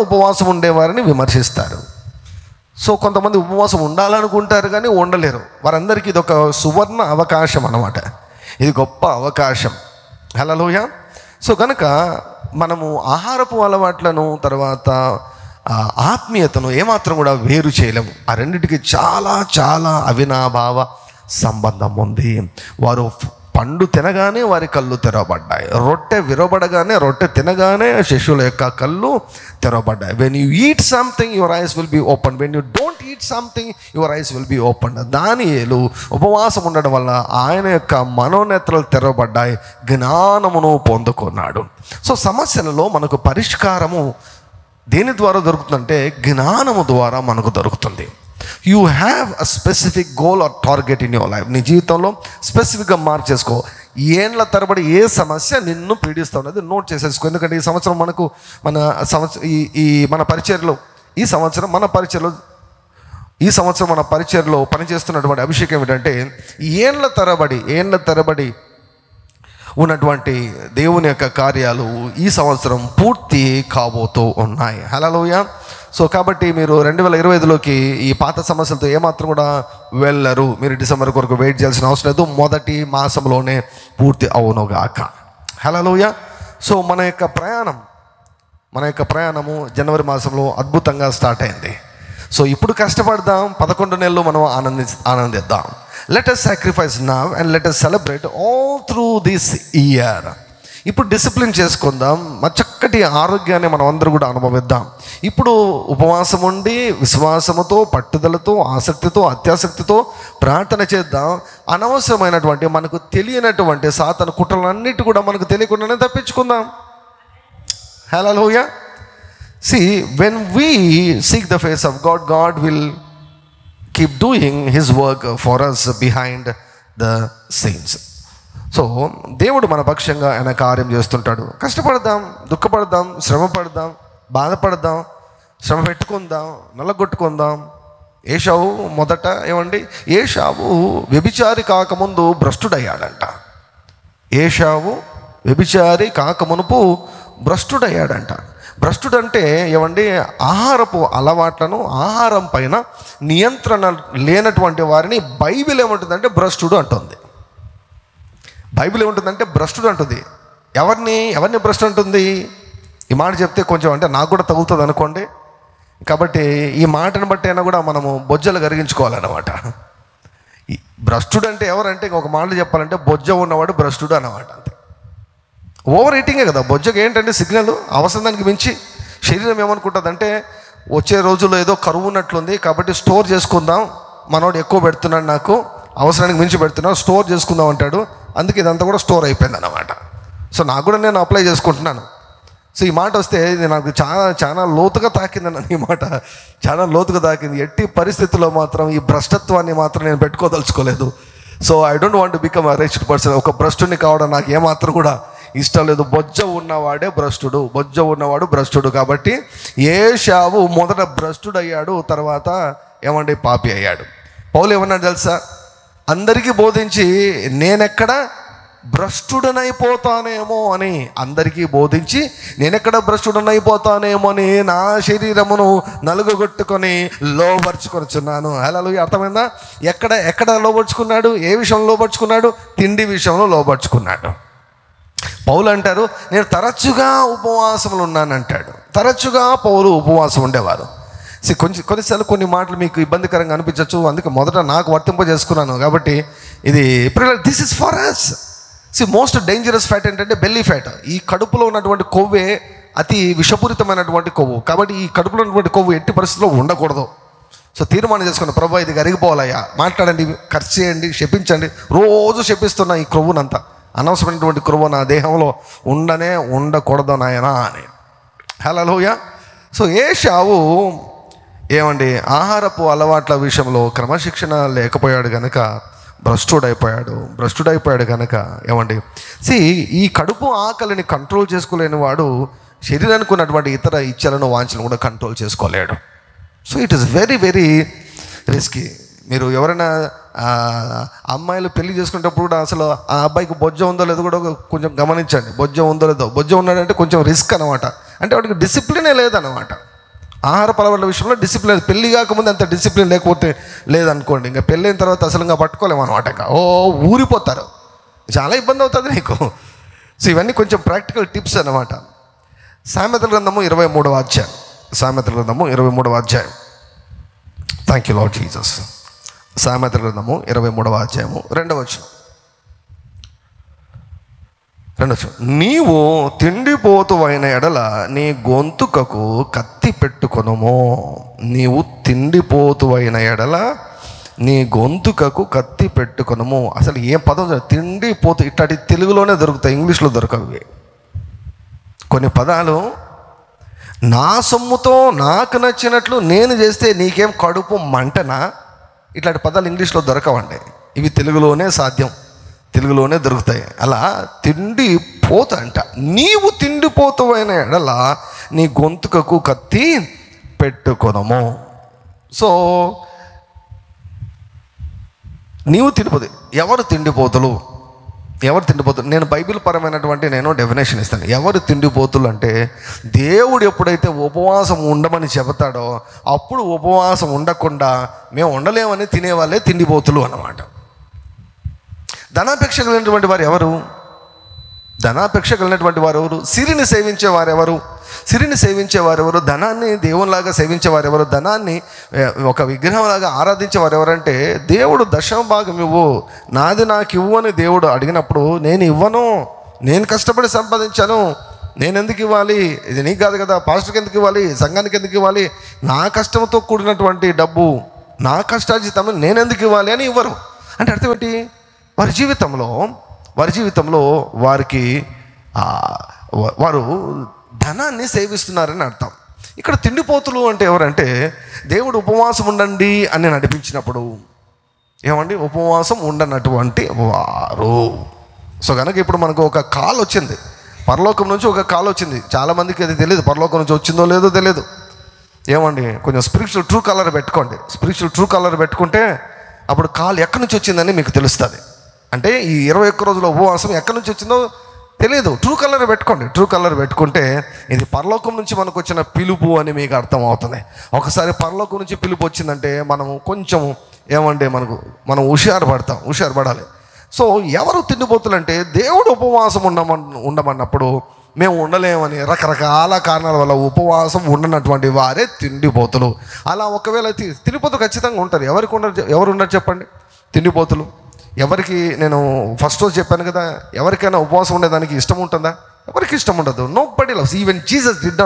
ఉపవాసం ఉండేవారిని విమర్శిస్తారు. సో కొంతమంది ఉపవాసం ఉండాలనుకుంటారు కానీ ఉండలేరు. వారందరికీ ఇది ఒక సువర్ణ అవకాశం అన్నమాట. ఇది గొప్ప అవకాశం. హల్లెలూయా. సో కనుక మనము ఆహారపు అలవాట్లను తర్వాత ఆత్మీయతను ఏమాత్రం కూడా వేరు చేయలేము. ఆ రెండింటికి చాలా చాలా అవినాభావ సంబంధం ఉంది. వారు పండు తినగానే వారి కళ్ళు తెరవబడ్డాయి. రొట్టె విరవబడగానే, రొట్టె తినగానే శిష్యుల యొక్క కళ్ళు తెరవబడ్డాయి. When you eat something your eyes will be open, when you don't eat something your eyes will be open. దానియేలు ఉపవాసం ఉండడం వల్ల ఆయన యొక్క మనోనేత్రాలు తెరవబడ్డాయి, జ్ఞానమును పొందుకున్నాడు. సో సమస్యలలో మనకు పరిష్కారము దేని ద్వారా దొరుకుతుందంటే జ్ఞానము ద్వారా మనకు దొరుకుతుంది. You have a specific goal or target in your life. నీ జీవితంలో స్పెసిఫిక్గా మార్క్ చేసుకో. ఏండ్ల తరబడి ఏ సమస్య నిన్ను పీడిస్తూ ఉన్నది నోట్ చేసేసుకో. ఎందుకంటే ఈ సంవత్సరం మన పరిచర్లో పనిచేస్తున్నటువంటి అభిషేకం ఏమిటంటే ఏండ్ల తరబడి ఉన్నటువంటి దేవుని యొక్క కార్యాలు ఈ సంవత్సరం పూర్తి కాబోతూ ఉన్నాయి. హల్లెలూయా. సో కాబట్టి మీరు 2025లోకి ఈ పాత సమస్యలతో ఏమాత్రం కూడా వెళ్ళరు. మీరు డిసెంబర్ కొరకు వెయిట్ చేయాల్సిన అవసరం లేదు. మొదటి మాసంలోనే పూర్తి అవునుగాక. హల్లెలూయా. సో మన యొక్క ప్రయాణము జనవరి మాసంలో అద్భుతంగా స్టార్ట్ అయింది. సో ఇప్పుడు కష్టపడదాం, 11 నెలలు మనం ఆనందిద్దాం. Let us sacrifice now and let us celebrate all through this year. ఇప్పుడు డిసిప్లిన్ చేసుకుందాం, చక్కటి ఆరోగ్యాన్ని మనం అందరూ కూడా అనుభవిద్దాం. ఇప్పుడు ఉపవాసం ఉండి విశ్వాసముతో, పట్టుదలతో, ఆసక్తితో, అత్యాసక్తితో ప్రార్థన చేద్దాం. అనవసరమైనటువంటి మనకు తెలియనటువంటి సాతాను కుట్రలన్నిటి కూడా మనకు తెలియకుండానే తప్పించుకుందాం. హల్లెలూయా. See, when we seek the face of God, God will keep doing His work for us behind the scenes. So దేవుడు మన పక్షంగా ఆయన కార్యం చేస్తుంటాడు. కష్టపడదాం, దుఃఖపడదాం, శ్రమ బాధపడదాం, శ్రమ పెట్టుకుందాం, నల్లగొట్టుకుందాం. ఏశావు మొదట ఏశావు వ్యభిచారి కాకముందు భ్రష్టుడయ్యాడంట. వ్యభిచారి కాకమునుపు భ్రష్టుడయ్యాడంట. భ్రష్టుడంటే ఆహారపు అలవాట్లను, ఆహారం పైన నియంత్రణ లేనటువంటి వారిని బైబిల్ ఏమంటుందంటే భ్రష్టుడు అంటుంది. భ్రష్టుడు అంటుంది. ఎవరిని భ్రష్టు అంటుంది? ఈ మాట చెప్తే కొంచెం నాకు కూడా తగులుతుంది అనుకోండి. కాబట్టి ఈ మాటను బట్టి అయినా కూడా మనము బొజ్జలు కరిగించుకోవాలన్నమాట. భ్రష్టుడు అంటే ఎవరంటే ఒక మాటలు చెప్పాలంటే బొజ్జ ఉన్నవాడు భ్రష్టుడు అన్నమాట. అంతే. ఓవర్ ఈటింగే కదా బొజ్జకు ఏంటంటే సిగ్నల్. అవసరానికి మించి శరీరం ఏమనుకుంటుందంటే వచ్చే రోజుల్లో ఏదో కరువు ఉన్నట్లుంది కాబట్టి స్టోర్ చేసుకుందాం, మనోడు ఎక్కువ పెడుతున్నాడు, నాకు అవసరానికి మించి పెడుతున్నాడు, స్టోర్ చేసుకుందాం అంటాడు. అందుకే ఇదంతా కూడా స్టోర్ అయిపోయింది అన్నమాట. సో నాకు కూడా నేను అప్లై చేసుకుంటున్నాను. సో ఈ మాట వస్తే ఇది నాకు చాలా లోతుగా తాకింది అన్న. ఈ మాట చాలా లోతుగా తాకింది. ఎట్టి పరిస్థితుల్లో మాత్రం ఈ భ్రష్టత్వాన్ని మాత్రం నేను పెట్టుకోదలుచుకోలేదు. So I don't want to become a wretched person. ఒక భ్రష్టుని కావడం నాకు ఏమాత్రం కూడా ఇష్టం లేదు. బొజ్జ ఉన్నవాడు భ్రష్టుడు. కాబట్టి ఏశావు మొదట భ్రష్టుడు అయ్యాడు, తర్వాత పాపి అయ్యాడు. పౌలు ఏమన్నాడు తెలుసా? అందరికీ బోధించి నేనెక్కడ భ్రష్టుడనైపోతానేమో అని, నా శరీరమును నలుగుగొట్టుకొని లోబర్చుకొనిచున్నాను. హల్లెలూయా. అర్థమైందా? ఎక్కడ లోబర్చుకున్నాడు? ఏ విషయంలో లోబర్చుకున్నాడు? తిండి విషయంలో లోబర్చుకున్నాడు. పౌలు అంటారు నేను తరచుగా ఉపవాసములు ఉన్నానంటాడు. తరచుగా పౌలు ఉపవాసం ఉండేవారు. కొన్నిసార్లు కొన్ని మాటలు మీకు ఇబ్బందికరంగా అనిపించవచ్చు. అందుకే మొదట నాకు వర్తింపజేసుకున్నాను. కాబట్టి ఇది this is for us. Most dangerous fat ఏంటంటే బెల్లీ ఫ్యాట్. ఈ కడుపులో ఉన్నటువంటి కొవ్వే అతి విషపూరితమైనటువంటి కొవ్వు. కాబట్టి ఈ కడుపులో ఉన్నటువంటి కొవ్వు ఎట్టి పరిస్థితుల్లో ఉండకూడదు. సో తీర్మానం చేసుకున్న ప్రభు ఇది కరిగిపోవాలయ్యా, మాట్లాడండి, ఖర్చు చేయండి, శపించండి. రోజు శపిస్తున్నా ఈ కొవ్వునంతా, అనవసరమైనటువంటి కొవ్వు నా దేహంలో ఉండకూడదు నాయనా అని. హల్లెలూయా. సో ఏశావు ఆహారపు అలవాట్ల విషయంలో క్రమశిక్షణ లేకపోయాడు కనుక భ్రష్టుడైపోయాడు కనుక ఏమండి ఈ కడుపు ఆకలిని కంట్రోల్ చేసుకోలేని వాడు శరీరానికి ఉన్నటువంటి ఇతర ఇచ్చలను వాంఛలను కూడా కంట్రోల్ చేసుకోలేడు. So it is very very risky. మీరు ఎవరైనా అమ్మాయిలు పెళ్లి చేసుకునేటప్పుడు కూడా అసలు ఆ అబ్బాయికి బొజ్జ ఉందో లేదో కూడా కొంచెం గమనించండి. బొజ్జ ఉందో లేదో, బొజ్జ ఉన్నాడంటే కొంచెం రిస్క్ అనమాట. అంటే వాడికి డిసిప్లినే లేదనమాట. ఆహార అలవాట్ల విషయంలో డిసిప్లిన్, పెళ్లి కాకముందు అంత డిసిప్లిన్ లేకపోతే లేదనుకోండి, ఇంకా పెళ్ళైన తర్వాత అసలు ఇంకా పట్టుకోలేము అనమాట. ఇంకా ఊరిపోతారు, చాలా ఇబ్బంది అవుతుంది నీకు. సో ఇవన్నీ కొంచెం ప్రాక్టికల్ టిప్స్ అనమాట. సామెతల గ్రంథము 23వ అధ్యాయం. సామెతల గ్రంథము 23వ అధ్యాయం. Thank you lord Jesus. సామెతల గ్రంథము 23వ అధ్యాయము 2వ వచనం. నీవు తిండిపోతువైన ఎడల నీ గొంతుకకు కత్తి పెట్టుకొనుము. నీవు తిండిపోతువైన ఎడల నీ గొంతుకకు కత్తి పెట్టుకొనుము. అసలు ఏం పదం, తిండిపోతు ఇట్లాంటి తెలుగులోనే దొరుకుతాయి, ఇంగ్లీష్లో దొరకవి. కొన్ని పదాలు నా సొమ్ముతో నాకు నచ్చినట్లు నేను చేస్తే నీకేం కడుపు మంటనా, ఇట్లాంటి పదాలు ఇంగ్లీష్లో దొరకవండి. ఇవి తెలుగులోనే సాధ్యం, తెలుగులోనే దొరుకుతాయి. అలా తిండిపోతు అంట. నీవు తిండిపోతువైన ఎడల నీ గొంతుకకు కత్తి పెట్టుకొనము. సో నీవు తిండిపోతు. ఎవరు తిండిపోతులు? నేను బైబిల్ పరమైనటువంటి డెఫినేషన్ ఇస్తాను. ఎవరు తిండిపోతులు అంటే, దేవుడు ఎప్పుడైతే ఉపవాసం ఉండమని చెబుతాడో అప్పుడు ఉపవాసం ఉండకుండా మేము ఉండలేమని తినేవాళ్ళే తిండిపోతులు అన్నమాట. ధనాపేక్ష కలిగినటువంటి వారు ఎవరు? సిరిని సేవించేవారెవరు? ధనాన్ని దేవునిలాగా సేవించేవారెవరు? ధనాన్ని ఒక విగ్రహంలాగా ఆరాధించేవారు ఎవరంటే, దేవుడు దశమ భాగం ఇవ్వు, నాది నాకు ఇవ్వు అని దేవుడు అడిగినప్పుడు, నేను ఇవ్వను, నేను కష్టపడి సంపాదించాను, నేను ఎందుకు ఇవ్వాలి, ఇది నీకు కాదు కదా, పాస్టర్కి ఎందుకు ఇవ్వాలి, సంఘానికి ఎందుకు ఇవ్వాలి, నా కష్టంతో కూడినటువంటి డబ్బు, నా కష్టార్జితం నేను ఎందుకు ఇవ్వాలి అని ఇవ్వరు. అంటే అర్థం ఏంటి? వారి జీవితంలో వారు ధనాన్ని సేవిస్తున్నారని అర్థం. ఇక్కడ తిండిపోతులు అంటే ఎవరంటే, దేవుడు ఉపవాసం ఉండండి అని నడిపించినప్పుడు ఏమండి, ఉపవాసం ఉండనటువంటి వారు. సో కనుక ఇప్పుడు మనకు ఒక కాల్ వచ్చింది, పరలోకం నుంచి ఒక కాల్ వచ్చింది. చాలామందికి అది తెలియదు, పరలోకం నుంచి వచ్చిందో లేదో తెలియదు. ఏమండి, కొంచెం స్పిరిచువల్ ట్రూ కలర్ పెట్టుకోండి. స్పిరిచువల్ ట్రూ కలర్ పెట్టుకుంటే అప్పుడు కాల్ ఎక్కడి నుంచి వచ్చిందని మీకు తెలుస్తుంది. అంటే ఈ 21 రోజుల ఉపవాసం ఎక్కడి నుంచి వచ్చిందో తెలియదు. ట్రూ కలర్ పెట్టుకోండి. ట్రూ కలర్ పెట్టుకుంటే ఇది పరలోకం నుంచి మనకు వచ్చిన పిలుపు అని మీకు అర్థం అవుతుంది. ఒకసారి పరలోకం నుంచి పిలుపు వచ్చిందంటే మనము కొంచెం ఏమంటే మనం హుషారుపడాలి. సో ఎవరు తిండిపోతులంటే, దేవుడు ఉపవాసం ఉండమన్నప్పుడు మేము ఉండలేమని రకరకాల కారణాల వల్ల ఉపవాసం ఉండనటువంటి వారే తిండిపోతులు. అలా ఒకవేళ తిండిపోతులు ఖచ్చితంగా ఉంటారు. ఎవరున్నారు చెప్పండి తిండిపోతులు? ఎవరికి? నేను ఫస్ట్ రోజు చెప్పాను కదా, ఎవరికైనా ఉపవాసం ఉండేదానికి ఇష్టం ఉంటుందా? ఎవరికి ఇష్టం ఉండదు. Nobody loves. Even Jesus did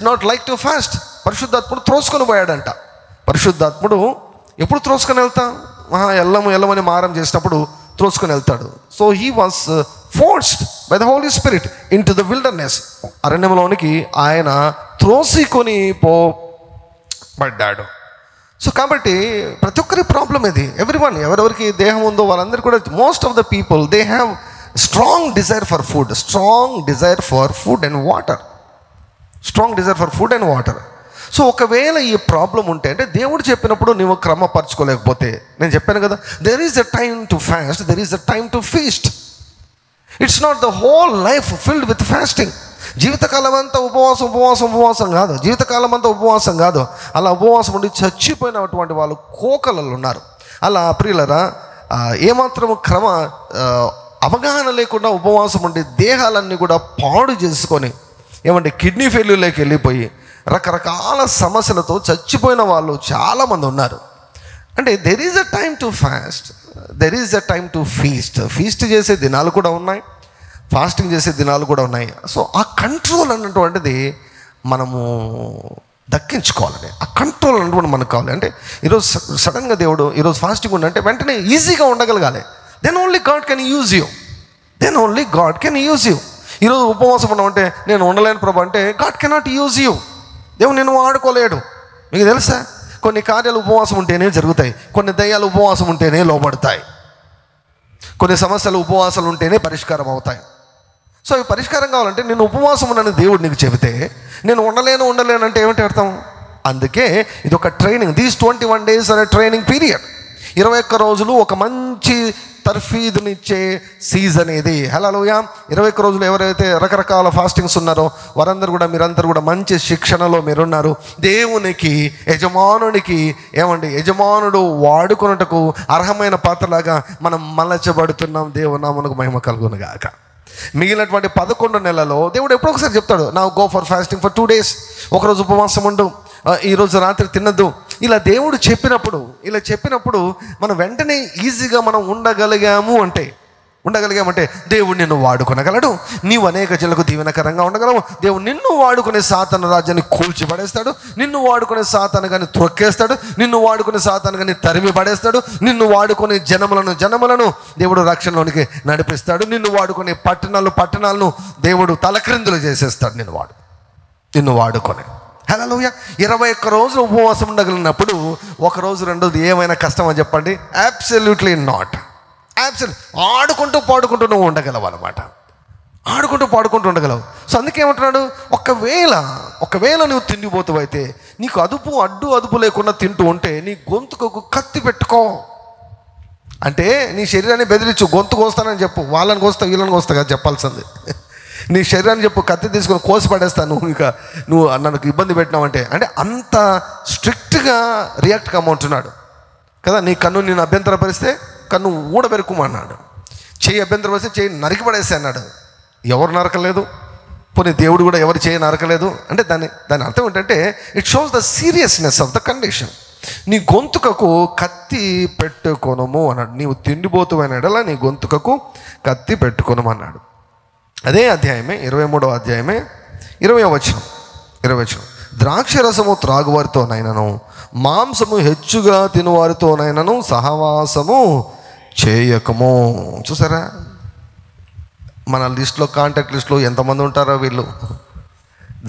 not like to fast. పరిశుద్ధాత్ముడు త్రోసుకొని పోయాడంట. పరిశుద్ధాత్ముడు ఎప్పుడు త్రోసుకొని వెళ్తాం? ఎల్లమని మారం చేసినప్పుడు త్రోసుకొని వెళ్తాడు. So he was forced by the Holy Spirit in to the wilderness. అరణ్యంలోనికి ఆయన త్రోసికొని పడ్డాడు. సో కాబట్టి ప్రతి ఒక్కరి ప్రాబ్లం ఇది. ఎవరెవరికి దేహం ఉందో వాళ్ళందరూ కూడా, most of the people they have strong desire for food and water. So ఒకవేళ ఈ ప్రాబ్లం ఉంటే, అంటే దేవుడు చెప్పినప్పుడు నువ్వు క్రమపరచుకోలేకపోతే, నేను చెప్పాను కదా, there is a time to fast, there is a time to feast. It's not the whole life filled with fasting. జీవితకాలం అంతా ఉపవాసం కాదు. జీవితకాలం అంతా ఉపవాసం కాదు. అలా ఉపవాసం ఉండి చచ్చిపోయినటువంటి వాళ్ళు కోకలలో ఉన్నారు. అలా ప్రియులరా, ఏమాత్రము అవగాహన లేకుండా ఉపవాసం ఉండి దేహాలన్నీ కూడా పాడు చేసుకొని కిడ్నీ ఫెయిల్యూర్లోకి వెళ్ళిపోయి రకరకాల సమస్యలతో చచ్చిపోయిన వాళ్ళు చాలామంది ఉన్నారు. అంటే there is a time to fast, there is a time to feast చేసే దినాలు కూడా ఉన్నాయి, ఫాస్టింగ్ చేసే దినాలు కూడా ఉన్నాయి. సో ఆ కంట్రోల్ అన్నటువంటిది మనము దక్కించుకోవాలని, ఆ కంట్రోల్ అన్నటువంటి మనకు కావాలి. అంటే ఈరోజు సడన్గా దేవుడు ఈరోజు ఫాస్టింగ్ ఉండంటే వెంటనే ఈజీగా ఉండగలగాలి. Then only God can use you. ఈరోజు ఉపవాసం ఉన్నామంటే నేను ఉండలేను ప్రభు అంటే, గాడ్ కెనాట్ యూజ్ యూ. దేవుడు నిన్ను వాడుకోలేడు. మీకు తెలుసా? కొన్ని కార్యాలు ఉపవాసం ఉంటేనే జరుగుతాయి, కొన్ని దయ్యాలు ఉపవాసం ఉంటేనే లోబడతాయి, కొన్ని సమస్యలు ఉపవాసాలు ఉంటేనే పరిష్కారం అవుతాయి. సో అవి పరిష్కారం కావాలంటే నేను ఉపవాసం ఉన్నాను దేవుడు నీకు చెబితే, నేను ఉండలేను అంటే ఏమిటి అర్థం? అందుకే ఇది ఒక ట్రైనింగ్. దీస్ 21 days అనే ట్రైనింగ్ పీరియడ్. 21 రోజులు ఒక మంచి తర్ఫీదునిచ్చే సీజన్ ఇది. హల్లెలూయా. 21 రోజులు ఎవరైతే రకరకాల ఫాస్టింగ్స్ ఉన్నారో వారందరూ కూడా, మీరందరూ కూడా మంచి శిక్షణలో మీరున్నారు. దేవునికి యజమానునికి యజమానుడు వాడుకొనుటకు అర్హమైన పాత్రలాగా మనం మలచబడుతున్నాం. దేవుని నామమునకు మహిమ కలుగును గాక. మిగిలినటువంటి 11 నెలల్లో దేవుడు ఎప్పుడో ఒకసారి చెప్తాడు, నా go for fasting for 2 days, ఒకరోజు ఉపవాసం ఉండు, ఈరోజు రాత్రి తినద్దు. ఇలా దేవుడు చెప్పినప్పుడు మనం వెంటనే ఈజీగా మనం ఉండగలిగాము అంటే దేవుడు నిన్ను వాడుకొనగలడు. నీవు అనేక జనులకు దీవెనకరంగా ఉండగలవు. దేవుడు నిన్ను వాడుకునే సాతాను రాజ్యాన్ని కూల్చిపడేస్తాడు. నిన్ను వాడుకునే సాతాను కానీ త్రొక్కేస్తాడు. నిన్ను వాడుకునే సాతాను కానీ తరిమి పడేస్తాడు. నిన్ను వాడుకునే జనములను దేవుడు రక్షణలోనికి నడిపిస్తాడు. నిన్ను వాడుకునే పట్టణాలను దేవుడు తలక్రిందులు చేసేస్తాడు. నిన్ను వాడుకొని. హల్లెలూయా. 21 రోజులు ఉపవాసం ఉండగలిగినప్పుడు ఒక రోజు రెండోది ఏమైనా కష్టమా చెప్పండి? Absolutely not. ఆడుకుంటూ పాడుకుంటూ నువ్వు ఉండగలవు అనమాట. ఆడుకుంటూ పాడుకుంటూ ఉండగలవు. సో అందుకే ఏమంటున్నాడు, ఒకవేళ నువ్వు తిండిపోతావు అయితే, నీకు అదుపు లేకుండా తింటూ ఉంటే నీ గొంతుకు కత్తి పెట్టుకో. అంటే నీ శరీరాన్ని బెదిరించు, గొంతుకు వస్తానని చెప్పు. వాళ్ళని కోస్తా వీళ్ళని కోస్తా కదా చెప్పాల్సింది. నీ శరీరాన్ని చెప్పు, కత్తి తీసుకొని కోసి పడేస్తాను నువ్వు నన్ను ఇబ్బంది పెట్టినావంటే. అంటే అంత స్ట్రిక్ట్గా రియాక్ట్ కమ్మంటున్నాడు కదా. నీ కన్ను నేను అభ్యంతరపరిస్తే కన్ను ఊడబెరుకుమన్నాడు. చెయ్యి అభ్యంతరపరిస్తే చెయ్యి నరికి పడేస్తే అన్నాడు. ఎవరు నరకలేదు, పోనీ దేవుడు కూడా ఎవరు చేయి నరకలేదు. అంటే దాని అర్థం ఏంటంటే it shows the seriousness of the condition. నీ గొంతుకకు కత్తి పెట్టుకొనుము అన్నాడు. నీవు తిండిపోతువైన ఎడల నీ గొంతుకకు కత్తి పెట్టుకొనుమన్నాడు. అదే అధ్యాయమే 23వ అధ్యాయమే 20వ వచనం. ద్రాక్షరసము త్రాగువారితోనైనను మాంసము హెచ్చుగా తినువారితోనైనను సహవాసము చేయకము. చూసారా, మన లిస్టులో, కాంటాక్ట్ లిస్టులో ఎంతమంది ఉంటారో వీళ్ళు.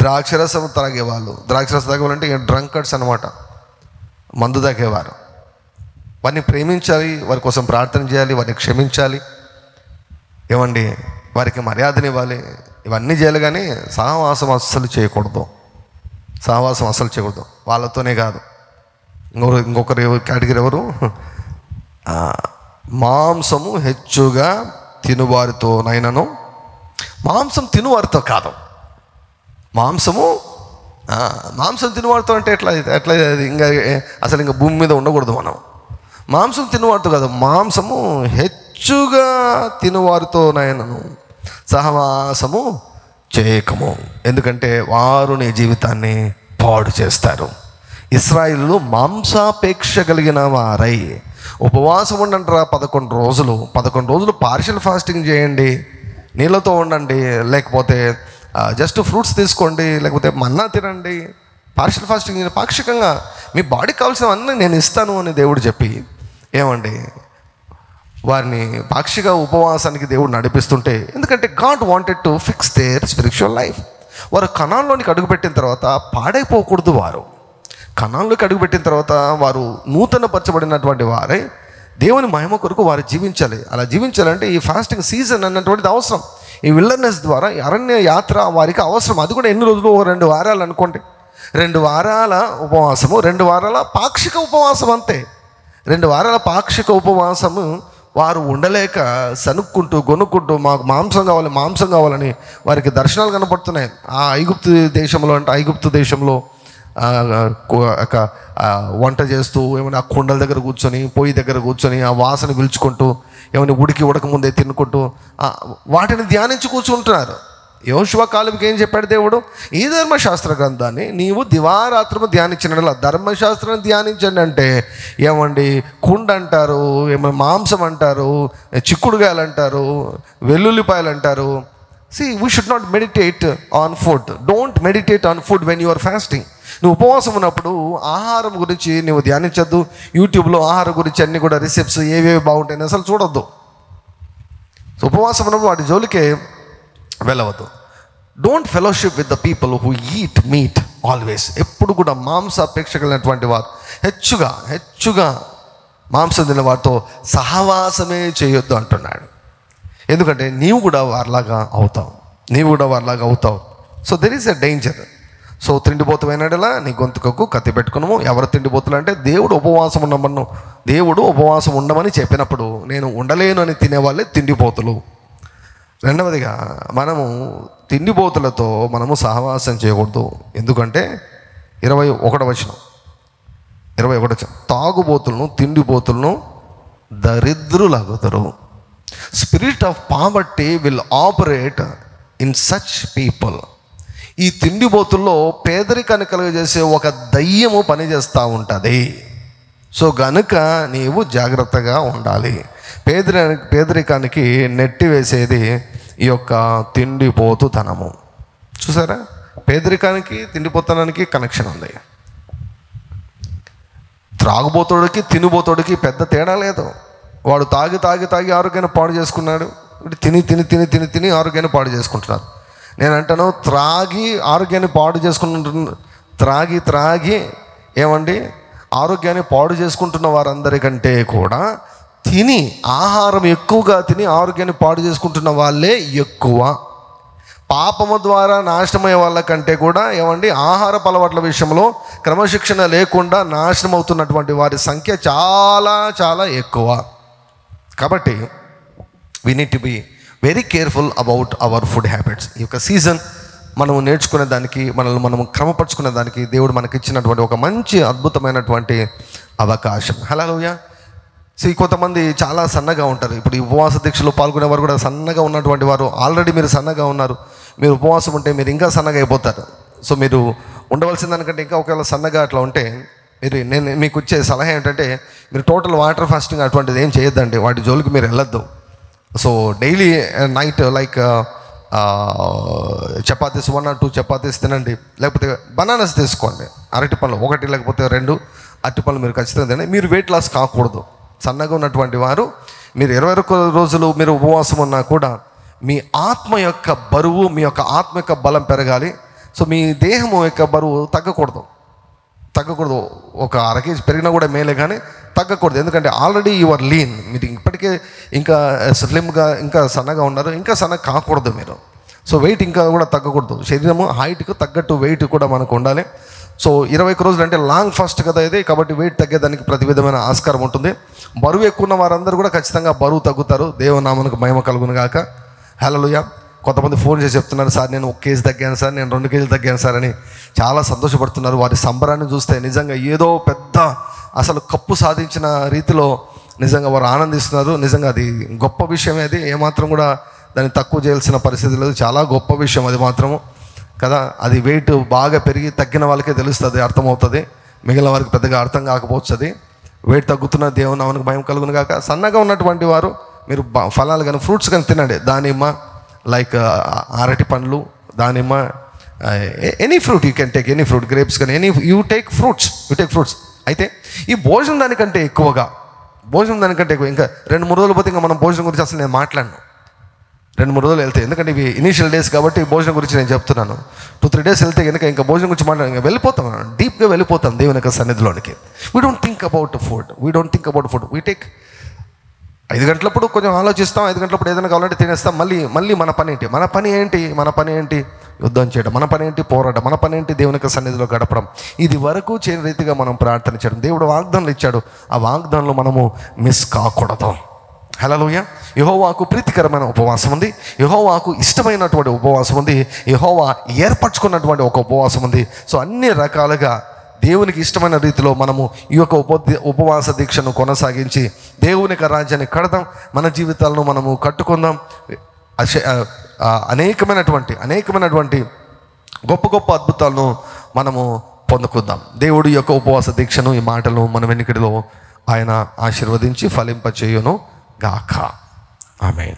ద్రాక్షరసం తాగేవాళ్ళు. ద్రాక్షరసం తాగేవాళ్ళు అంటే డ్రంకర్స్ అనమాట, మందు తాగేవారు. వారిని ప్రేమించాలి, వారి కోసం ప్రార్థన చేయాలి, వారిని క్షమించాలి, వారికి మర్యాదనివ్వాలి, ఇవన్నీ చేయాలి. కానీ సహవాసం అస్సలు చేయకూడదు. వాళ్ళతోనే కాదు, ఇంకొకరు కేటగిరీ ఎవరు? మాంసము హెచ్చుగా తినువారితోనైనను. మాంసం తినువారితో కాదు. మాంసం తినువారితో అంటే ఎట్లా అసలు ఇంకా భూమి మీద ఉండకూడదు మనం. మాంసం తినువారితో కాదు, మాంసము హెచ్చుగా తినువారితోనైనను సహవాసము చేయకము, ఎందుకంటే వారు నీ జీవితాన్ని పాడు చేస్తారు. ఇశ్రాయేలు మాంసాపేక్ష కలిగిన వారై ఉపవాసం ఉండంటారా 11 రోజులు. 11 రోజులు పార్షియల్ ఫాస్టింగ్ చేయండి, నీళ్ళతో ఉండండి, లేకపోతే జస్ట్ ఫ్రూట్స్ తీసుకోండి, లేకపోతే మన్నా తినండి. పార్షియల్ ఫాస్టింగ్ పాక్షికంగా మీ బాడీకి కావాల్సినవన్నీ నేను ఇస్తాను అని దేవుడు చెప్పి వారిని పాక్షిక ఉపవాసానికి దేవుడు నడిపిస్తుంటే, ఎందుకంటే God wanted to fix their spiritual life. వారు కనాన్లోనికి అడుగుపెట్టిన తర్వాత పాడైపోకూడదు. వారు కనాన్లోకి అడుగుపెట్టిన తర్వాత వారు నూతనపరచబడినటువంటి వారే దేవుని మహిమ కొరకు వారు జీవించాలి. అలా జీవించాలంటే ఈ ఫాస్టింగ్ సీజన్ అన్నటువంటిది అవసరం. ఈ విల్డర్నెస్ ద్వారా ఈ అరణ్య యాత్ర వారికి అవసరం. అది కూడా ఎన్ని రోజులు? 2 వారాలు అనుకోండి. 2 వారాల ఉపవాసము, 2 వారాల పాక్షిక ఉపవాసం అంతే. 2 వారాల పాక్షిక ఉపవాసము వారు ఉండలేక సనుక్కుంటూ గొనుక్కుంటూ మాకు మాంసం కావాలని వారికి దర్శనాలు కనపడుతున్నాయి. ఆ ఐగుప్తు దేశంలో వంట చేస్తూ ఆ కుండల దగ్గర కూర్చొని, పొయ్యి దగ్గర కూర్చొని ఆ వాసన పిలుచుకుంటూ ఉడకముందే తినుకుంటూ వాటిని ధ్యానించి కూర్చుంటున్నారు. యోషువ కాలంకి ఏం చెప్పాడు దేవుడు? ఈ ధర్మశాస్త్ర గ్రంథాన్ని నీవు దివారాత్రము ధ్యానించిన, ధర్మశాస్త్రాన్ని ధ్యానించండి అంటే కుండ అంటారు, మాంసం అంటారు, చిక్కుడుగాయలు అంటారు, వెల్లుల్లిపాయలు అంటారు. We should not meditate on food. Don't meditate on food when you are fasting. నువ్వు ఉపవాసం ఉన్నప్పుడు ఆహారం గురించి నువ్వు ధ్యానించద్దు. యూట్యూబ్లో ఆహారం గురించి అన్నీ కూడా రిసెప్ట్స్ ఏవేవి బాగుంటాయని అసలు చూడొద్దు. ఉపవాసం ఉన్నప్పుడు వాటి జోలికే వెళ్ళవద్దు. Don't fellowship with the people who eat meat. Always, ఎప్పుడు కూడా మాంసాపేక్ష కలిగినటువంటి వారు హెచ్చుగా మాంసం తిన్న వారితో సహవాసమే చేయొద్దు అంటున్నాడు. ఎందుకంటే నీవు కూడా వారిలాగా అవుతావు. So there is a danger. So తిండిపోతువైనడలా నీ గొంతుకకు కత్తి పెట్టుకున్నాము. ఎవరు తిండిపోతులు అంటే దేవుడు ఉపవాసం ఉండమని చెప్పినప్పుడు నేను ఉండలేను అని తినేవాళ్ళే తిండిపోతులు. రెండవదిగా మనము తిండిపోతులతో మనము సహవాసం చేయకూడదు. ఎందుకంటే 21వ వచనం తాగుబోతులను తిండిపోతులను దరిద్రులగుతారు. Spirit of poverty will operate in such people. ఈ తిండిబోతుల్లో పేదరికాన్ని కలుగజేసే ఒక దయ్యము పనిచేస్తూ ఉంటుంది. సో గనుక నీవు జాగ్రత్తగా ఉండాలి. పేదరికానికి నెట్టివేసేది ఈ యొక్క తిండిపోతుతనము. చూసారా, పేదరికానికి తిండిపోతనానికి కనెక్షన్ ఉంది. త్రాగుబోతుడికి తినిబోతుడికి పెద్ద తేడా లేదు. వాడు తాగి ఆరోగ్యాన్ని పాడు చేసుకున్నాడు, తిని ఆరోగ్యాన్ని పాడు చేసుకుంటున్నారు. నేను అంటాను, త్రాగి ఆరోగ్యాన్ని పాడు త్రాగి ఏమండి ఆరోగ్యాన్ని పాడు చేసుకుంటున్న వారందరికంటే కూడా ఆహారం ఎక్కువగా తిని ఆరోగ్యాన్ని పాడు చేసుకుంటున్న వాళ్ళే ఎక్కువ. పాపము ద్వారా నాశనమయ్యే వాళ్ళకంటే కూడా ఏమండి ఆహారపు అలవాట్ల విషయంలో క్రమశిక్షణ లేకుండా నాశనం అవుతున్నటువంటి వారి సంఖ్య చాలా చాలా ఎక్కువ. కాబట్టి we need to be very careful about our food habits. ఈ యొక్క సీజన్ మనం నేర్చుకునే దానికి, మనల్ని మనం క్రమపరుచుకునే దానికి దేవుడు మనకి ఇచ్చినటువంటి ఒక మంచి అద్భుతమైనటువంటి అవకాశం. హల్లెలూయా. సో కొంతమంది చాలా సన్నగా ఉంటారు. ఇప్పుడు ఈ ఉపవాస దీక్షలో పాల్గొనేవారు కూడా సన్నగా ఉన్నటువంటి వారు. ఆల్రెడీ మీరు సన్నగా ఉన్నారు, మీరు ఉపవాసం ఉంటే మీరు ఇంకా సన్నగా అయిపోతారు. సో మీరు ఉండవలసిన దానికంటే ఇంకా ఒకవేళ సన్నగా అట్లా ఉంటే నేను మీకు వచ్చే సలహా ఏంటంటే, మీరు టోటల్ వాటర్ ఫాస్టింగ్ అటువంటిది ఏం చేయొద్దండి, వాటి జోలికి మీరు వెళ్ళొద్దు. So daily night like chapatis 1 or 2 chapatis తినండి, లేకపోతే బనానాస్ తీసుకోండి. అరటి పళ్ళు 1 లేకపోతే 2 అరటి పళ్ళు మీరు ఖచ్చితంగా తినండి. మీరు వెయిట్ లాస్ కాకూడదు. సన్నగా ఉన్నటువంటి వారు మీరు 21 రోజులు మీరు ఉపవాసం ఉన్నా కూడా మీ ఆత్మ యొక్క బరువు, మీ యొక్క ఆత్మ యొక్క బలం పెరగాలి. సో మీ దేహం యొక్క బరువు తగ్గకూడదు. ఒక 1 kg పెరిగినా కూడా మేలే, కానీ తగ్గకూడదు. ఎందుకంటే ఆల్రెడీ యువర్ లీన్, మీరు ఇప్పటికే ఇంకా స్లిమ్గా ఇంకా సన్నగా ఉన్నారు, ఇంకా సన్నగా కాకూడదు మీరు. సో వెయిట్ ఇంకా కూడా తగ్గకూడదు. శరీరము హైట్కు తగ్గట్టు వెయిట్ కూడా మనకు ఉండాలి. సో 21 రోజులు అంటే లాంగ్ ఫాస్ట్ కదా ఇది, కాబట్టి వెయిట్ తగ్గేదానికి ప్రతి విధమైన ఆస్కారం ఉంటుంది. బరువు ఎక్కువ ఉన్న వారందరూ కూడా ఖచ్చితంగా బరువు తగ్గుతారు. దేవునామమునకు మహిమ కలుగును గాక. హల్లెలూయా. కొంతమంది ఫోన్ చేసి చెప్తున్నారు, సార్ నేను 1 kg తగ్గాను సార్, నేను 2 kg తగ్గాను సార్ అని చాలా సంతోషపడుతున్నారు. వారి సంబరాన్ని చూస్తే నిజంగా ఏదో పెద్ద అసలు కప్పు సాధించిన రీతిలో నిజంగా వారు ఆనందిస్తున్నారు. నిజంగా అది గొప్ప విషయమే. అది ఏమాత్రం కూడా దాన్ని తక్కువ చేయాల్సిన పరిస్థితి లేదు. చాలా గొప్ప విషయం అది మాత్రము కదా. అది వెయిట్ బాగా పెరిగి తగ్గిన వాళ్ళకే తెలుస్తుంది, అర్థమవుతుంది. మిగిలిన వారికి పెద్దగా అర్థం కాకపోవచ్చు. అది వెయిట్ తగ్గుతున్న దేవునామమునకు భయం కలుగును గాక. సన్నగా ఉన్నటువంటి వారు మీరు ఫలాలు కానీ ఫ్రూట్స్ కానీ తినండి. దానిమ్మ, లైక్ అరటి పండ్లు, దానిమ్మ, any fruit you can take, any fruit, grapes కానీ యూ టేక్ ఫ్రూట్స్. అయితే ఈ భోజనం దానికంటే ఎక్కువ ఇంకా 2-3 రోజులు పోతే ఇంకా మనం భోజనం గురించి అసలు నేను మాట్లాడను. 2-3 రోజులు వెళ్తే, ఎందుకంటే ఇవి ఇనీషియల్ డేస్ కాబట్టి భోజనం గురించి నేను చెప్తున్నాను. 2-3 days వెళ్తే కనుక ఇంకా భోజనం గురించి మాట్లాడాలి, ఇంకా డీప్గా వెళ్ళిపోతాం దేవుని యొక్క సన్నిధిలోనికి. We don't think about food. We take 5 గంటలప్పుడు కొంచెం ఆలోచిస్తాం, 5 గంటలప్పుడు ఏదైనా కావాలంటే తినేస్తాం. మళ్ళీ మన పని ఏంటి? యుద్ధం చేయడం. మన పని ఏంటి? పోరాటం. మన పని ఏంటి? దేవుని యొక్క సన్నిధిలో గడపడం. ఇది వరకు చేయని రీతిగా మనం ప్రార్థన చేయడం. దేవుడు వాగ్దానాలు ఇచ్చాడు, ఆ వాగ్దానాలు మనము మిస్ కాకూడదు. హల్లెలూయా. యెహోవాకు ప్రీతికరమైన ఉపవాసం ఉంది, యెహోవాకు ఇష్టమైనటువంటి ఉపవాసం ఉంది, యెహోవా ఏర్పరచుకున్నటువంటి ఒక ఉపవాసం ఉంది. సో అన్ని రకాలుగా దేవునికి ఇష్టమైన రీతిలో మనము ఈ యొక్క ఉపవాస దీక్షను కొనసాగించి దేవుని యొక్క రాజ్యాన్ని కడదాం, మన జీవితాలను మనము కట్టుకుందాం. అనేకమైనటువంటి గొప్ప అద్భుతాలను మనము పొందుకుందాం. దేవుడి యొక్క ఉపవాస దీక్షను, ఈ మాటలను మన వెనుకడిలో ఆయన ఆశీర్వదించి ఫలింపచేయును గాక. ఆమేన్.